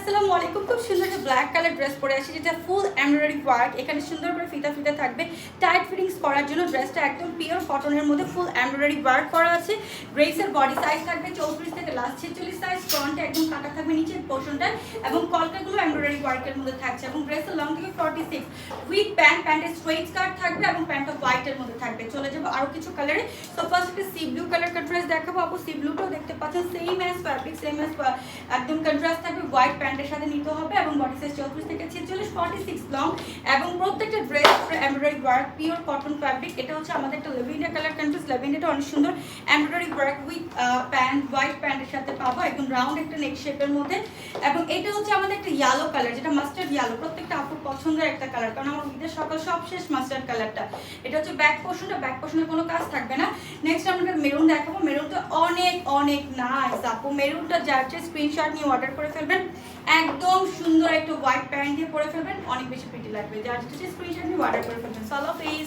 আসসালামু আলাইকুম। খুব সুন্দর একটা ব্ল্যাক কালার ড্রেস পরে আসি, যেটা ফুল এমব্রয়ডারি ওয়ার্ক। এখানে সুন্দর করে ফিতা ফিতা থাকবে টাইট ফিটিংস করার জন্য। ড্রেসটা একদম পিওর কটনের মধ্যে ফুল এমব্রয়ডারি ওয়ার্ক করা আছে। ড্রেসের বডি সাইজ থাকবে 34 থেকে লাস্ট 46 সাইজ। ফ্রন্টে একদম কাটা থাকবে নিচের পোর্শনটায় এবং কলকাগুলো এমব্রয়ডারি ওয়ার্কের মধ্যে থাকছে এবং ড্রেসের লং থেকে 46 উইথ প্যান্টের স্ট্রেট স্কার্ট থাকবে এবং প্যান্টটা হোয়াইটের মধ্যে থাকবে। চলে যাবো আরো কিছু কালারে। তো ফার্স্ট একটা সি ব্লু কালার ড্রেস দেখাবো। আপু সি ব্লুটাও দেখতে পাচ্ছেন same as fabric, same as একদম কন্ট্রাস্ট থাকবে। হোয়াইট প্যান্টের সাথে নিতে হবে এবং বডি সাইজ 34 থেকে 46 46 লং এবং প্রত্যেকটা dress embroidery work pure cotton fabric. এটা হচ্ছে আমাদের একটা লেভেন্ডার কালার কন্ট্রাস্ট। লেভেন্ডারটা অনেক সুন্দর embroidery work with pant, white প্যান্টের সাথে পাবো একদম রাউন্ড একটা নেক শেপের মধ্যে। এবং এটা হচ্ছে আমাদের একটা ইয়েলো কালার, যেটা মাস্টার্ড ইয়েলো। প্রত্যেকটা আপুর পছন্দের একটা কালার, কারণ আমার ঈদের সকাল সব শেষ মাস্টার্ড কালারটা। এটা হচ্ছে ব্যাক পোর্শনটা, ব্যাক পোর্শনে কোনো কাজ থাকবে না। নেক্সট আমরা মেরুন দেখাবো। মেরুনটা অনেক অনেক নাইস আপু। মেরুনটা যার যে স্ক্রিনশট নিয়ে অর্ডার করে ফেলবেন, একদম সুন্দর একটা হোয়াইট প্যান্ট দিয়ে পরে ফেলবেন, অনেক বেশি প্রিটি লাগবে। যার যে স্ক্রিনশট নিয়ে অর্ডার করে ফেলবেন। Solo page